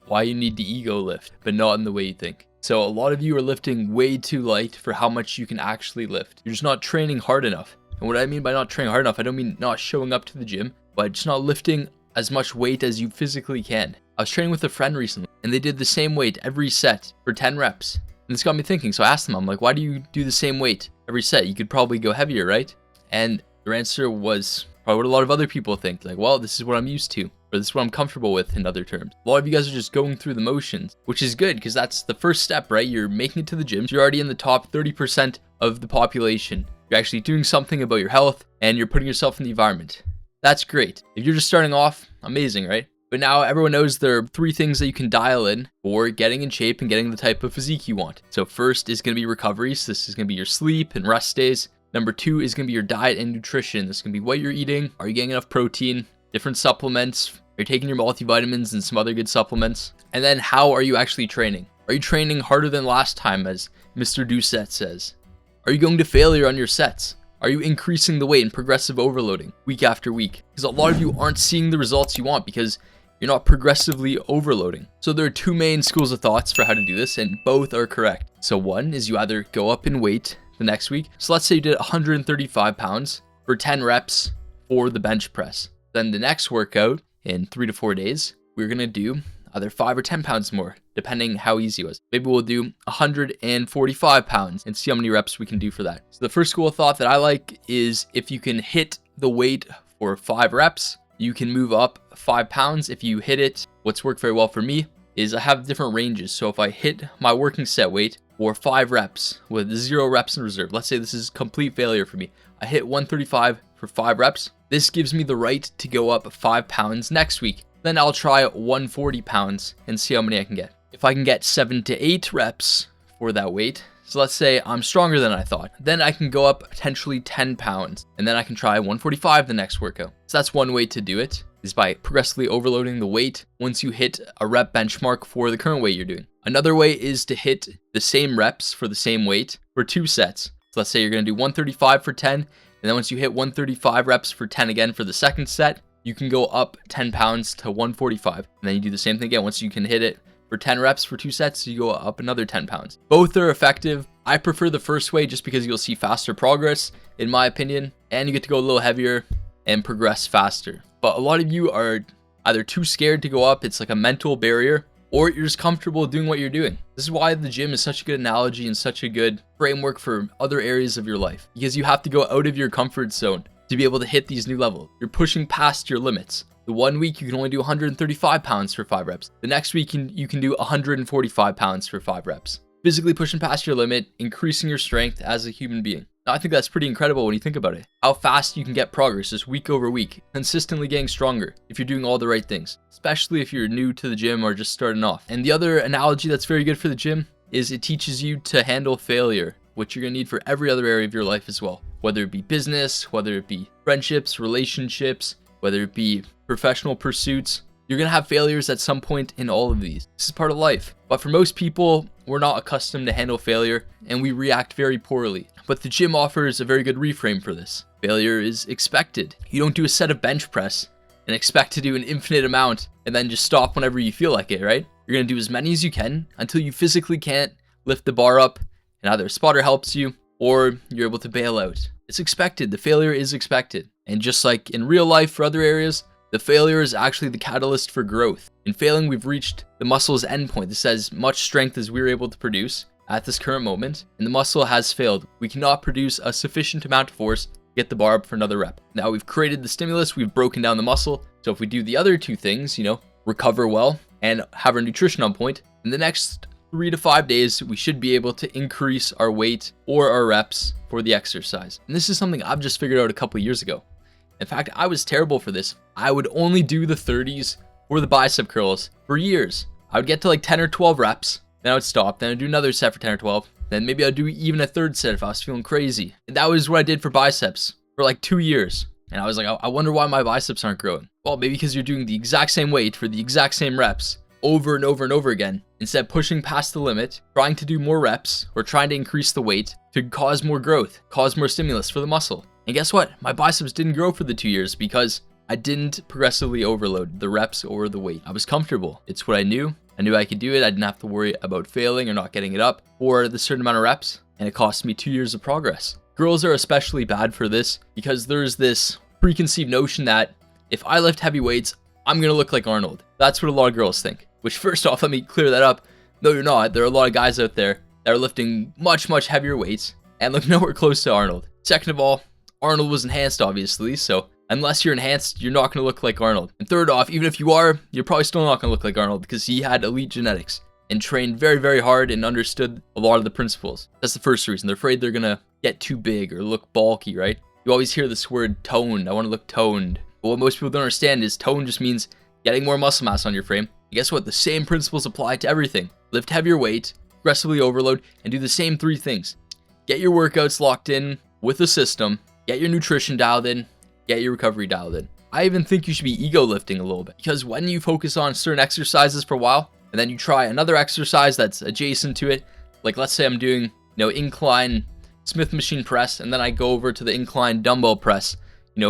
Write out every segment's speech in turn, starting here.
why you need the ego lift, but not in the way you think. So a lot of you are lifting way too light for how much you can actually lift. You're just not training hard enough. And what I mean by not training hard enough, I don't mean not showing up to the gym, but just not lifting as much weight as you physically can. I was training with a friend recently, and they did the same weight every set for 10 reps. And this got me thinking, so I asked them, I'm like, why do you do the same weight every set? You could probably go heavier, right? And their answer was probably what a lot of other people think. Like, well, this is what I'm used to, or this is what I'm comfortable with, in other terms. A lot of you guys are just going through the motions, which is good, because that's the first step, right? You're making it to the gym. You're already in the top 30% of the population. You're actually doing something about your health, and you're putting yourself in the environment. That's great. If you're just starting off, amazing, right? But now everyone knows there are 3 things that you can dial in for getting in shape and getting the type of physique you want. So first is going to be recovery. So this is going to be your sleep and rest days. Number 2 is going to be your diet and nutrition. This is going to be what you're eating. Are you getting enough protein? Different supplements? Are you taking your multivitamins and some other good supplements? And then how are you actually training? Are you training harder than last time, as Mr. Doucette says? Are you going to failure on your sets? Are you increasing the weight and progressive overloading week after week? Because a lot of you aren't seeing the results you want because you're not progressively overloading. So there are 2 main schools of thoughts for how to do this, and both are correct. So one is you either go up in weight the next week. So let's say you did 135 pounds for 10 reps for the bench press. Then the next workout in 3 to 4 days, we're going to do either 5 or 10 pounds more, depending how easy it was. Maybe we'll do 145 pounds and see how many reps we can do for that. So the first school of thought that I like is if you can hit the weight for 5 reps, you can move up 5 pounds if you hit it. What's worked very well for me is I have different ranges. So if I hit my working set weight for 5 reps with 0 reps in reserve, let's say this is complete failure for me. I hit 135 for 5 reps. This gives me the right to go up 5 pounds next week. Then I'll try 140 pounds and see how many I can get. If I can get 7 to 8 reps for that weight, so let's say I'm stronger than I thought, then I can go up potentially 10 pounds, and then I can try 145 the next workout. So that's one way to do it, is by progressively overloading the weight once you hit a rep benchmark for the current weight you're doing. Another way is to hit the same reps for the same weight for 2 sets. So let's say you're going to do 135 for 10, and then once you hit 135 reps for 10 again for the second set, you can go up 10 pounds to 145. And then you do the same thing again. Once you can hit it for 10 reps for 2 sets, you go up another 10 pounds. Both are effective. I prefer the first way just because you'll see faster progress, in my opinion, and you get to go a little heavier and progress faster. But a lot of you are either too scared to go up, it's like a mental barrier, or you're just comfortable doing what you're doing. This is why the gym is such a good analogy and such a good framework for other areas of your life, because you have to go out of your comfort zone to be able to hit these new levels. You're pushing past your limits. The one week you can only do 135 pounds for 5 reps. The next week you can do 145 pounds for 5 reps. Physically pushing past your limit, increasing your strength as a human being. Now, I think that's pretty incredible when you think about it. How fast you can get progress just week over week, consistently getting stronger if you're doing all the right things, especially if you're new to the gym or just starting off. And the other analogy that's very good for the gym is it teaches you to handle failure, which you're gonna need for every other area of your life as well. Whether it be business, whether it be friendships, relationships, whether it be professional pursuits, you're gonna have failures at some point in all of these. This is part of life. But for most people, we're not accustomed to handle failure and we react very poorly. But the gym offers a very good reframe for this. Failure is expected. You don't do a set of bench press and expect to do an infinite amount and then just stop whenever you feel like it, right? You're gonna do as many as you can until you physically can't lift the bar up and either a spotter helps you or you're able to bail out. It's expected. The failure is expected. And just like in real life for other areas, the failure is actually the catalyst for growth. In failing, we've reached the muscle's endpoint. This has much strength as we're able to produce at this current moment, and the muscle has failed. We cannot produce a sufficient amount of force to get the bar up for another rep. Now we've created the stimulus, we've broken down the muscle. So if we do the other 2 things, recover well and have our nutrition on point, in the next 3 to 5 days, we should be able to increase our weight or our reps for the exercise. And this is something I've just figured out a couple years ago. In fact, I was terrible for this. I would only do the 30s or the bicep curls for years. I would get to like 10 or 12 reps, then I would stop, then I'd do another set for 10 or 12, then maybe I'd do even a third set if I was feeling crazy. And that was what I did for biceps for like 2 years. And I was like, I wonder why my biceps aren't growing. Well, maybe because you're doing the exact same weight for the exact same reps over and over and over again, instead of pushing past the limit, trying to do more reps or trying to increase the weight to cause more growth, cause more stimulus for the muscle. And guess what? My biceps didn't grow for the 2 years because I didn't progressively overload the reps or the weight. I was comfortable. It's what I knew. I knew I could do it. I didn't have to worry about failing or not getting it up for the certain amount of reps, and it cost me 2 years of progress. Girls are especially bad for this because there's this preconceived notion that if I lift heavy weights, I'm going to look like Arnold. That's what a lot of girls think, which first off, let me clear that up. No, you're not. There are a lot of guys out there that are lifting much, much heavier weights and look nowhere close to Arnold. Second of all, Arnold was enhanced, obviously, so unless you're enhanced, you're not going to look like Arnold. And third off, even if you are, you're probably still not going to look like Arnold because he had elite genetics and trained very, very hard and understood a lot of the principles. That's the first reason. They're afraid they're going to get too big or look bulky, right? You always hear this word toned. I want to look toned. But what most people don't understand is tone just means getting more muscle mass on your frame. And guess what? The same principles apply to everything. Lift heavier weight, aggressively overload, and do the same 3 things. Get your workouts locked in with a system, get your nutrition dialed in, get your recovery dialed in. I even think you should be ego lifting a little bit because when you focus on certain exercises for a while and then you try another exercise that's adjacent to it, like let's say I'm doing, incline Smith machine press and then I go over to the incline dumbbell press,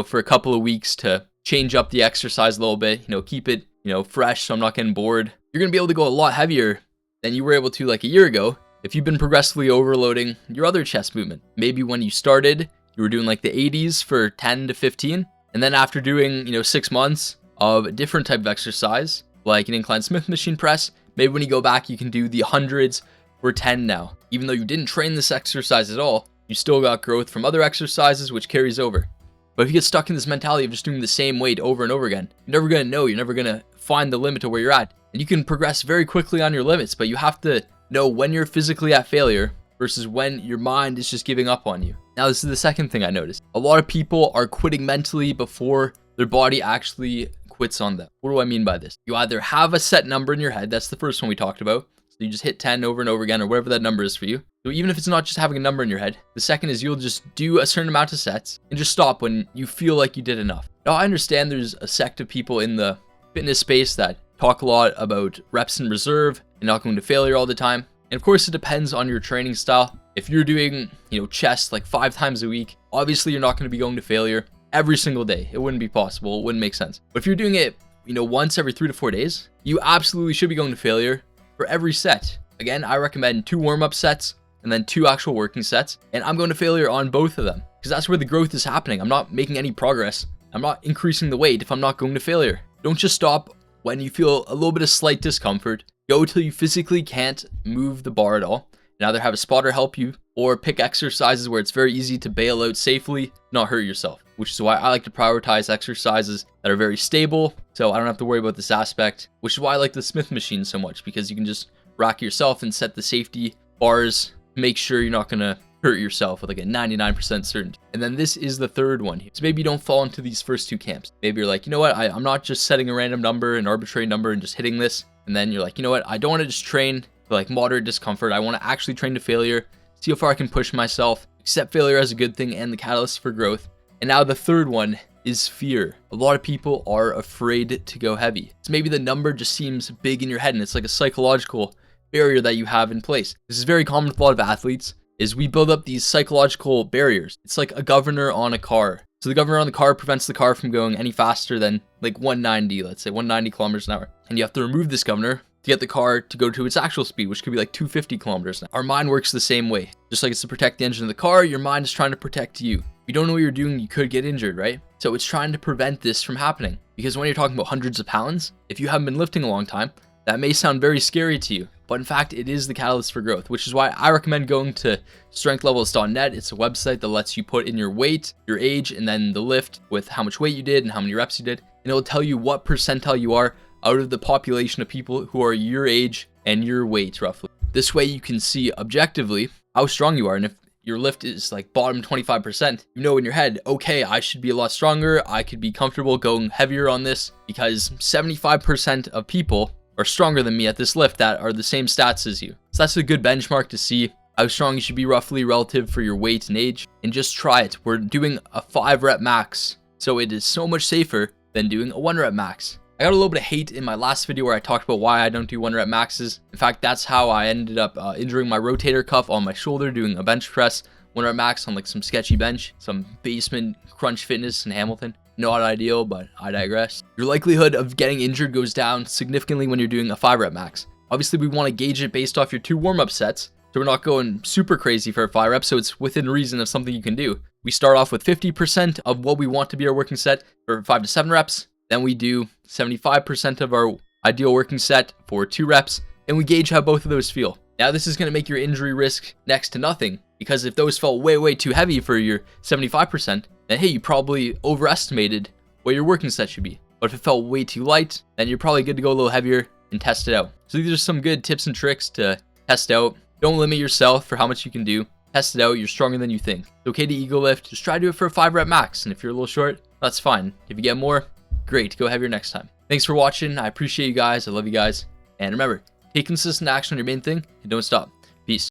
for a couple of weeks to change up the exercise a little bit, keep it, fresh so I'm not getting bored. You're going to be able to go a lot heavier than you were able to like a year ago if you've been progressively overloading your other chest movement. Maybe when you started, you were doing like the 80s for 10 to 15. And then after doing, 6 months of a different type of exercise, like an incline Smith machine press, maybe when you go back, you can do the hundreds for 10 now. Even though you didn't train this exercise at all, you still got growth from other exercises, which carries over. But if you get stuck in this mentality of just doing the same weight over and over again, you're never going to know. You're never going to find the limit of where you're at. And you can progress very quickly on your limits, but you have to know when you're physically at failure versus when your mind is just giving up on you. Now, this is the second thing I noticed. A lot of people are quitting mentally before their body actually quits on them. What do I mean by this? You either have a set number in your head. That's the first one we talked about. So you just hit 10 over and over again or whatever that number is for you. So even if it's not just having a number in your head, the second is you'll just do a certain amount of sets and just stop when you feel like you did enough. Now, I understand there's a sect of people in the fitness space that talk a lot about reps in reserve and not going to failure all the time. And of course, it depends on your training style. If you're doing, chest like 5 times a week, obviously you're not going to be going to failure every single day. It wouldn't be possible. It wouldn't make sense. But if you're doing it, once every 3 to 4 days, you absolutely should be going to failure for every set. Again, I recommend 2 warm-up sets and then 2 actual working sets. And I'm going to failure on both of them because that's where the growth is happening. I'm not making any progress. I'm not increasing the weight if I'm not going to failure. Don't just stop when you feel a little bit of slight discomfort. Go till you physically can't move the bar at all and either have a spotter help you or pick exercises where it's very easy to bail out safely, not hurt yourself, which is why I like to prioritize exercises that are very stable so I don't have to worry about this aspect, which is why I like the Smith machine so much because you can just rack yourself and set the safety bars, make sure you're not going to hurt yourself with like a 99% certainty. And then this is the third one here. So maybe you don't fall into these first 2 camps. Maybe you're like, I'm not just setting a random number, an arbitrary number and just hitting this. And then you're like, I don't want to just train for like moderate discomfort. I want to actually train to failure, see how far I can push myself, accept failure as a good thing and the catalyst for growth. And now the third one is fear. A lot of people are afraid to go heavy. So maybe the number just seems big in your head and it's like a psychological barrier that you have in place. This is very common with a lot of athletes, is we build up these psychological barriers. It's like a governor on a car. So the governor on the car prevents the car from going any faster than like 190, let's say 190 kilometers an hour. And you have to remove this governor to get the car to go to its actual speed, which could be like 250 kilometers an hour. Our mind works the same way. Just like it's to protect the engine of the car, your mind is trying to protect you. If you don't know what you're doing, you could get injured, right? So it's trying to prevent this from happening. Because when you're talking about hundreds of pounds, if you haven't been lifting a long time, that may sound very scary to you. But in fact, it is the catalyst for growth, which is why I recommend going to strengthlevels.net. It's a website that lets you put in your weight, your age, and then the lift with how much weight you did and how many reps you did. And it'll tell you what percentile you are out of the population of people who are your age and your weight, roughly. This way you can see objectively how strong you are. And if your lift is like bottom 25%, you know in your head, okay, I should be a lot stronger. I could be comfortable going heavier on this because 75% of people are stronger than me at this lift that are the same stats as you. So that's a good benchmark to see how strong you should be roughly relative for your weight and age. And just try it. We're doing a 5 rep max. So it is so much safer than doing a 1 rep max. I got a little bit of hate in my last video where I talked about why I don't do 1 rep maxes. In fact, that's how I ended up injuring my rotator cuff on my shoulder doing a bench press 1 rep max on like some sketchy bench, some basement crunch fitness in Hamilton. Not ideal, but I digress. Your likelihood of getting injured goes down significantly when you're doing a 5 rep max. Obviously, we want to gauge it based off your 2 warm-up sets. So we're not going super crazy for a 5 reps, so it's within reason of something you can do. We start off with 50% of what we want to be our working set for 5 to 7 reps. Then we do 75% of our ideal working set for 2 reps. And we gauge how both of those feel. Now this is going to make your injury risk next to nothing, because if those felt way too heavy for your 75%, then hey, you probably overestimated what your working set should be. But if it felt way too light, then you're probably good to go a little heavier and test it out. So these are some good tips and tricks to test out. Don't limit yourself for how much you can do. Test it out. You're stronger than you think. It's okay to ego lift. Just try to do it for a 5 rep max. And if you're a little short, that's fine. If you get more, great. Go heavier next time. Thanks for watching. I appreciate you guys. I love you guys. And remember, take consistent action on your main thing and don't stop. Peace.